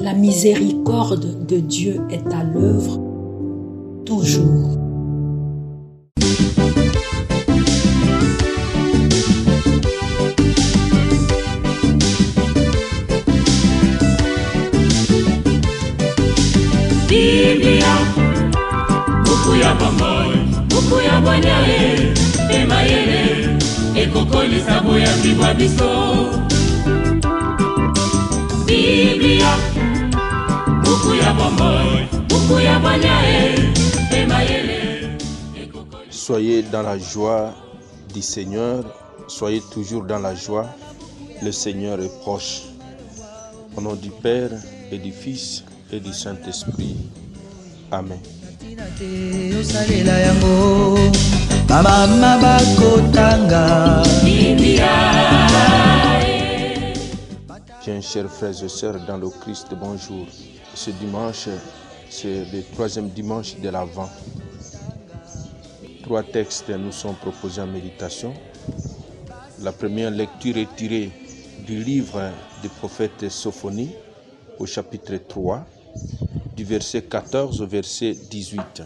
La miséricorde de Dieu est à l'œuvre toujours. Biblia, buku ya bomoi, buku ya banyae, emayele, ekokoli sabo ya bibwa biso. Biblia, buku ya bomoi, buku ya banyae, emayele, ekokoli. Soyez dans la joie du Seigneur, soyez toujours dans la joie, le Seigneur est proche. Au nom du Père et du Fils et du Saint-Esprit. Amen. Bien, chers frères et sœurs dans le Christ, bonjour. Ce dimanche, c'est le 3e dimanche de l'Avent. 3 textes nous sont proposés en méditation. La première lecture est tirée du livre du prophète Sophonie, au chapitre 3, du verset 14 au verset 18.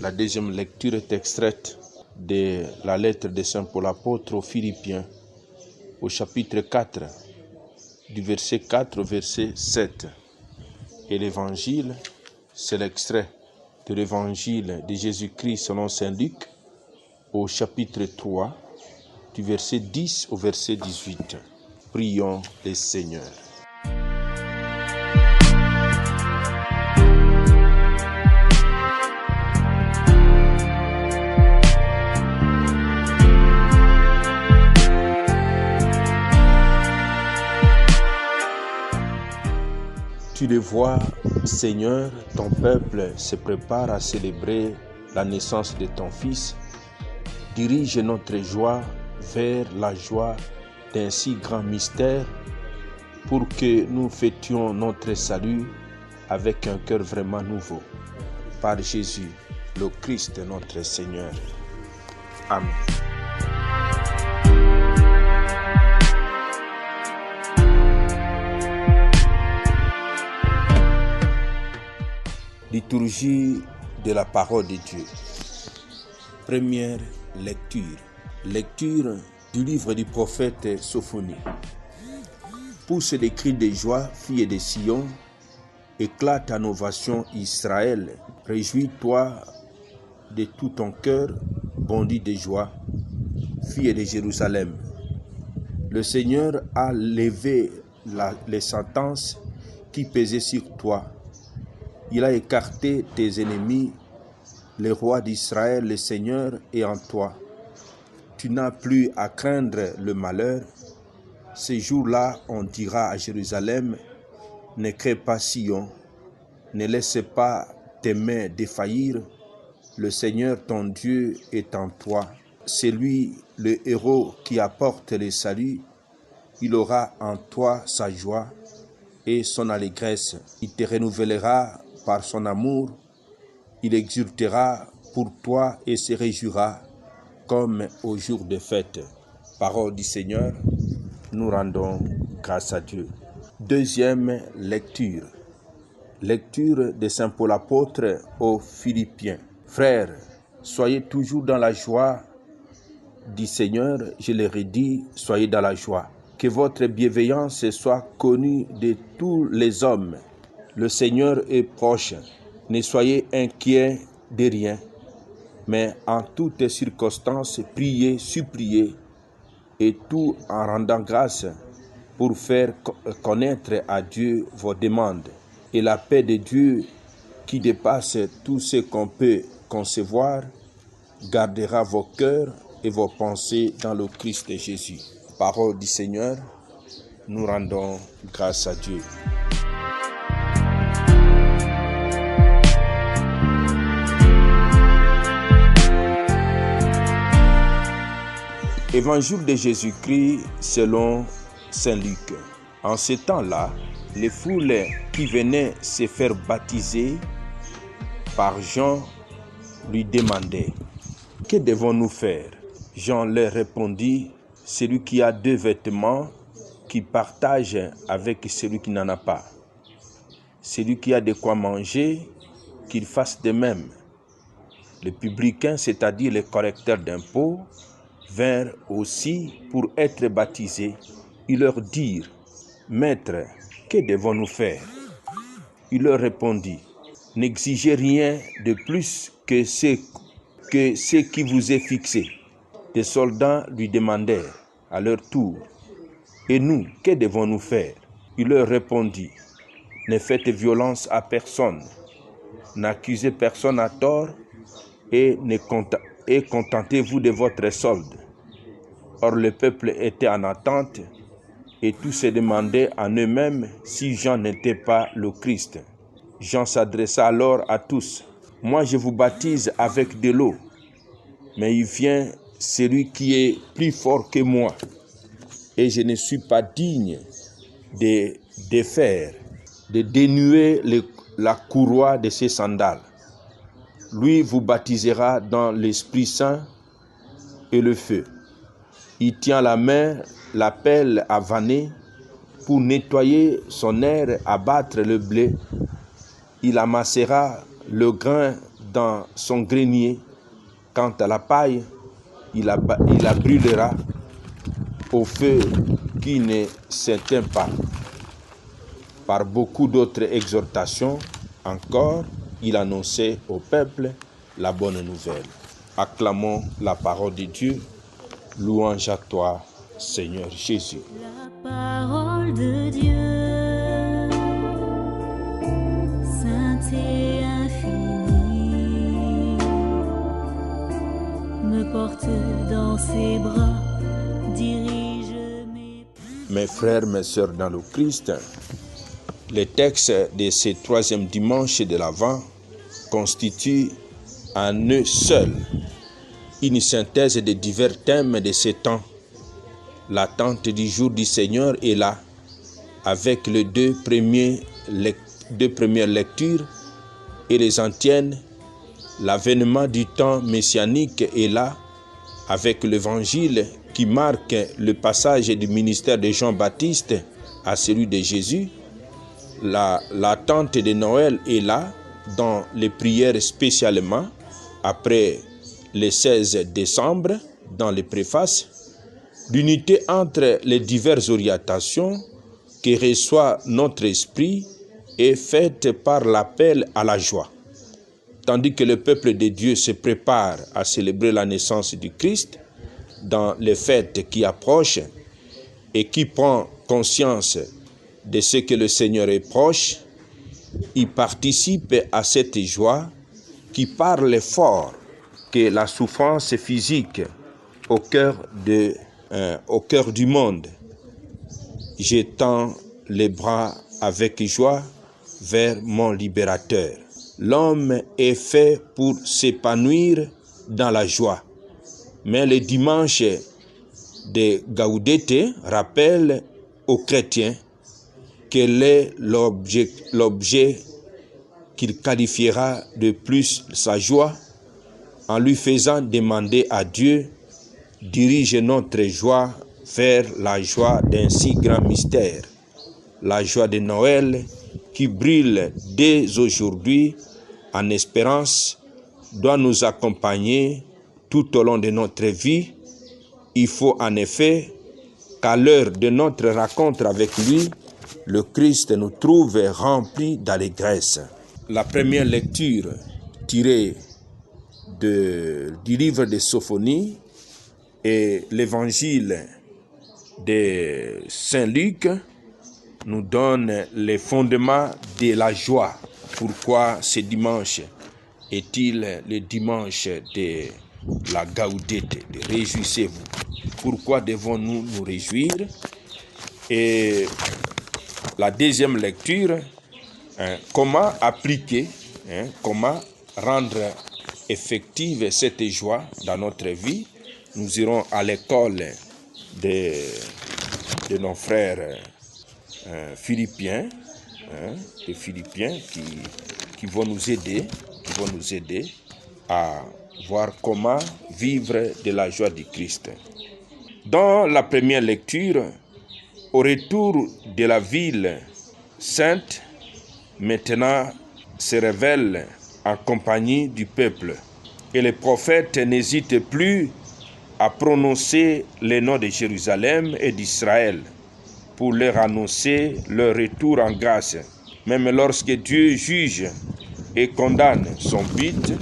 La deuxième lecture est extraite de la lettre de Saint Paul apôtre aux Philippiens, au chapitre 4, du verset 4 au verset 7. Et l'évangile, c'est l'extrait de l'évangile de Jésus-Christ selon Saint Luc, au chapitre 3, du verset 10 au verset 18. Prions le Seigneur. Tu le vois, Seigneur, ton peuple se prépare à célébrer la naissance de ton Fils. Dirige notre joie vers la joie d'un si grand mystère pour que nous fêtions notre salut avec un cœur vraiment nouveau. Par Jésus, le Christ, notre Seigneur. Amen. Liturgie de la parole de Dieu. Première lecture. Lecture du livre du prophète Sophonie. Pousse des cris de joie, fille de Sion, éclate en ovation Israël. Réjouis-toi de tout ton cœur, bondis de joie, fille de Jérusalem. Le Seigneur a levé les sentences qui pesaient sur toi. Il a écarté tes ennemis, le roi d'Israël, le Seigneur est en toi. Tu n'as plus à craindre le malheur. Ces jours-là, on dira à Jérusalem, ne crée pas Sion, ne laisse pas tes mains défaillir. Le Seigneur ton Dieu est en toi. C'est lui le héros qui apporte le salut. Il aura en toi sa joie et son allégresse. Il te renouvellera par son amour, il exultera pour toi et se réjouira comme au jour de fête. Parole du Seigneur, nous rendons grâce à Dieu. Deuxième lecture. Lecture de Saint Paul apôtre aux Philippiens. Frères, soyez toujours dans la joie du Seigneur, je le redis, soyez dans la joie. Que votre bienveillance soit connue de tous les hommes. Le Seigneur est proche. Ne soyez inquiets de rien, mais en toutes circonstances, priez, suppliez, et tout en rendant grâce pour faire connaître à Dieu vos demandes. Et la paix de Dieu, qui dépasse tout ce qu'on peut concevoir, gardera vos cœurs et vos pensées dans le Christ Jésus. Parole du Seigneur, nous rendons grâce à Dieu. Évangile de Jésus-Christ selon Saint Luc. En ce temps-là, les foules qui venaient se faire baptiser par Jean lui demandaient « Que devons-nous faire ?» Jean leur répondit « Celui qui a 2 vêtements, qui partage avec celui qui n'en a pas. celui qui a de quoi manger, qu'il fasse de même. Les publicains, c'est-à-dire les correcteurs d'impôts, vinrent aussi pour être baptisés. Ils leur dirent, « Maître, que devons-nous faire ?» Il leur répondit, « N'exigez rien de plus que ce qui vous est fixé. » Des soldats lui demandèrent à leur tour, « Et nous, que devons-nous faire ?» Il leur répondit, « Ne faites violence à personne, n'accusez personne à tort et contentez-vous de votre solde. » Or le peuple était en attente et tous se demandaient en eux-mêmes si Jean n'était pas le Christ. Jean s'adressa alors à tous. « Moi je vous baptise avec de l'eau, mais il vient celui qui est plus fort que moi, et je ne suis pas digne de dénuer la courroie de ses sandales. Lui vous baptisera dans l'Esprit Saint et le feu. Il tient la main la pelle à vanner pour nettoyer son aire, abattre le blé. Il amassera le grain dans son grenier. Quant à la paille, il la brûlera au feu qui ne s'éteint pas. » Par beaucoup d'autres exhortations encore, il annonçait au peuple la bonne nouvelle. Acclamons la parole de Dieu. Louange à toi, Seigneur Jésus. La parole de Dieu, sainte et infinie, me porte dans ses bras, dirige mes frères, mes sœurs dans le Christ, le texte de ce troisième dimanche de l'Avent constitue en eux seul une synthèse de divers thèmes de ce temps. L'attente du jour du Seigneur est là, avec les deux premières lectures et les antiennes. L'avènement du temps messianique est là, avec l'évangile qui marque le passage du ministère de Jean-Baptiste à celui de Jésus. L'attente de Noël est là, dans les prières spécialement, après le 16 décembre, dans les préfaces. L'unité entre les diverses orientations que reçoit notre esprit est faite par l'appel à la joie. Tandis que le peuple de Dieu se prépare à célébrer la naissance du Christ dans les fêtes qui approchent et qui prend conscience de ce que le Seigneur est proche, il participe à cette joie qui parle fort que la souffrance physique au cœur du monde. J'étends les bras avec joie vers mon libérateur. L'homme est fait pour s'épanouir dans la joie. Mais le dimanche de Gaudete rappelle aux chrétiens quel est l'objet qu'il qualifiera de plus sa joie en lui faisant demander à Dieu, dirige notre joie vers la joie d'un si grand mystère, la joie de Noël qui brille dès aujourd'hui en espérance, doit nous accompagner tout au long de notre vie. Il faut en effet qu'à l'heure de notre rencontre avec lui, le Christ nous trouve remplis d'allégresse. La première lecture tirée du livre de Sophonie et l'évangile de Saint Luc nous donne les fondements de la joie. Pourquoi ce dimanche est-il le dimanche de la Gaudete, de réjouissez-vous? Pourquoi devons-nous nous réjouir? Et la deuxième lecture, comment appliquer, comment rendre effective cette joie dans notre vie. Nous irons à l'école de nos frères philippiens, les Philippiens qui vont nous aider à voir comment vivre de la joie du Christ. Dans la première lecture, au retour de la ville sainte, maintenant se révèle en compagnie du peuple. Et les prophètes n'hésitent plus à prononcer les noms de Jérusalem et d'Israël pour leur annoncer leur retour en grâce. Même lorsque Dieu juge et condamne, son but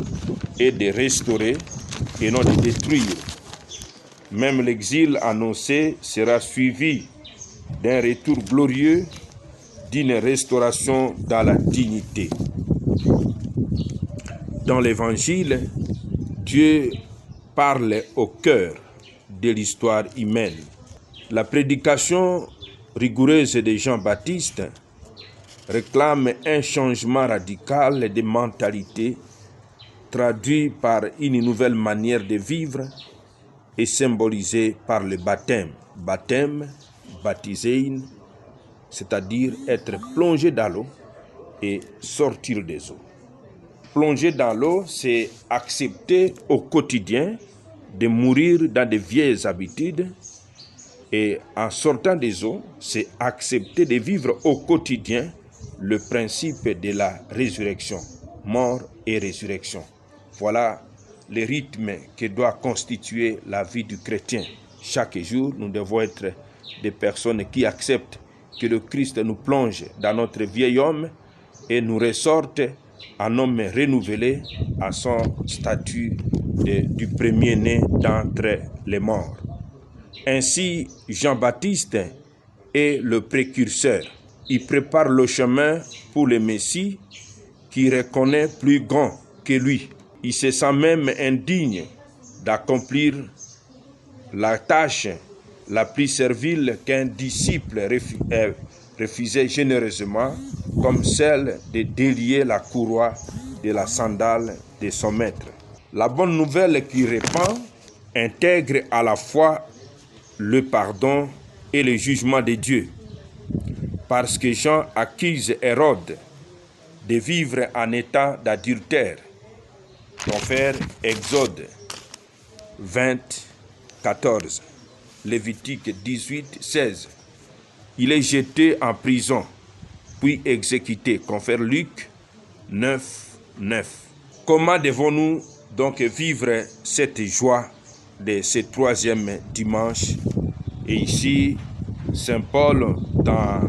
est de restaurer et non de détruire. Même l'exil annoncé sera suivi d'un retour glorieux, d'une restauration dans la dignité. Dans l'Évangile, Dieu parle au cœur de l'histoire humaine. La prédication rigoureuse de Jean-Baptiste réclame un changement radical de mentalité traduit par une nouvelle manière de vivre et symbolisé par le baptême. Baptême, baptisein, c'est-à-dire être plongé dans l'eau et sortir des eaux. Plonger dans l'eau, c'est accepter au quotidien de mourir dans de vieilles habitudes. Et en sortant des eaux, c'est accepter de vivre au quotidien le principe de la résurrection, mort et résurrection. Voilà le rythme que doit constituer la vie du chrétien. Chaque jour, nous devons être des personnes qui acceptent que le Christ nous plonge dans notre vieil homme et nous ressorte un homme renouvelé à son statut du premier-né d'entre les morts. Ainsi, Jean-Baptiste est le précurseur. Il prépare le chemin pour le Messie qui reconnaît plus grand que lui. Il se sent même indigne d'accomplir la tâche la plus servile qu'un disciple refusait généreusement, comme celle de délier la courroie de la sandale de son maître. La bonne nouvelle qui répand intègre à la fois le pardon et le jugement de Dieu, parce que Jean accuse Hérode de vivre en état d'adultère. Confère Exode 20, 14, Lévitique 18, 16. Il est jeté en prison, puis exécuté. Confère Luc 9, 9. Comment devons-nous donc vivre cette joie de ce troisième dimanche? Et ici, Saint Paul, dans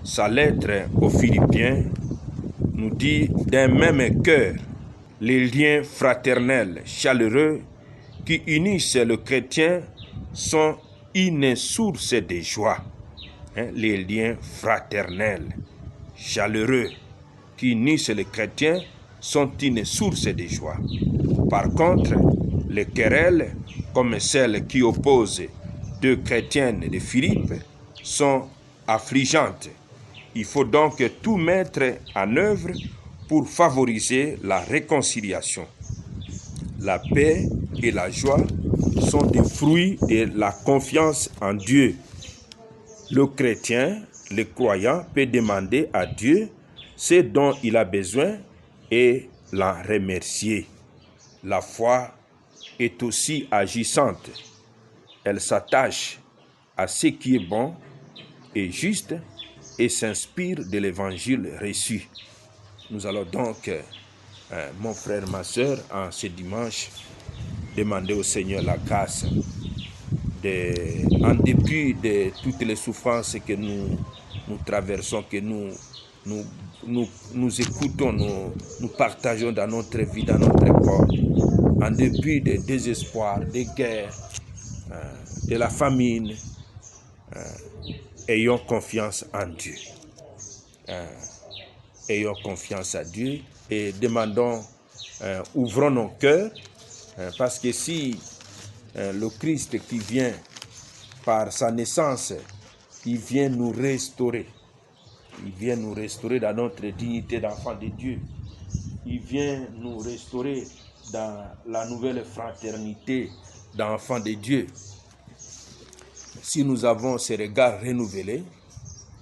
sa lettre aux Philippiens, nous dit d'un même cœur, les liens fraternels, chaleureux, qui unissent le chrétien sont une source de joie. Les liens fraternels, chaleureux, qui unissent les chrétiens sont une source de joie. Par contre, les querelles, comme celles qui opposent deux chrétiennes de Philippe, sont affligeantes. Il faut donc tout mettre en œuvre pour favoriser la réconciliation. La paix et la joie sont des fruits de la confiance en Dieu. Le chrétien, le croyant, peut demander à Dieu ce dont il a besoin et l'en remercier. La foi est aussi agissante. Elle s'attache à ce qui est bon et juste et s'inspire de l'évangile reçu. Nous allons donc, mon frère, ma soeur, en ce dimanche, demander au Seigneur la grâce, en dépit de toutes les souffrances que nous traversons, que nous écoutons, nous partageons dans notre vie, dans notre corps, en dépit des désespoirs, des guerres, de la famine, ayons confiance en Dieu. Ayons confiance à Dieu et demandons, ouvrons nos cœurs, parce que si le Christ qui vient par sa naissance, il vient nous restaurer. Il vient nous restaurer dans notre dignité d'enfant de Dieu. Il vient nous restaurer dans la nouvelle fraternité d'enfants de Dieu. Si nous avons ce regard renouvelé,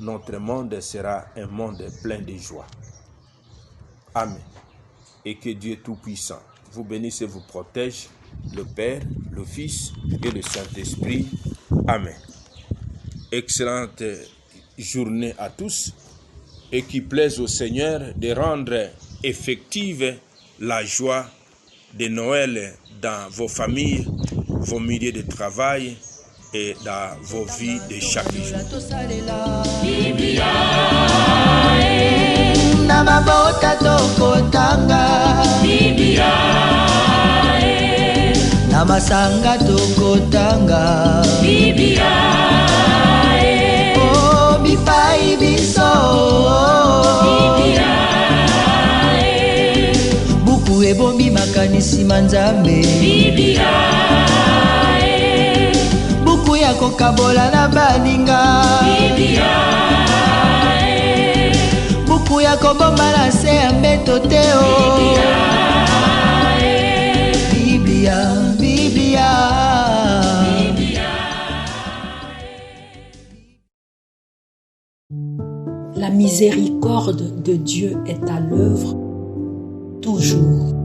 notre monde sera un monde plein de joie. Amen. Et que Dieu Tout-Puissant vous bénisse et vous protège, le Père, le Fils et le Saint-Esprit. Amen. Excellente journée à tous et qui plaise au Seigneur de rendre effective la joie de Noël dans vos familles, vos milieux de travail et dans vos vies de chaque jour. Namasanga tokotanga oh bipai biso buku ebombi makanisi manzambe buku ya kokabola na baninga buku ya kobomba na se ya mbeto te La miséricorde de Dieu est à l'œuvre toujours.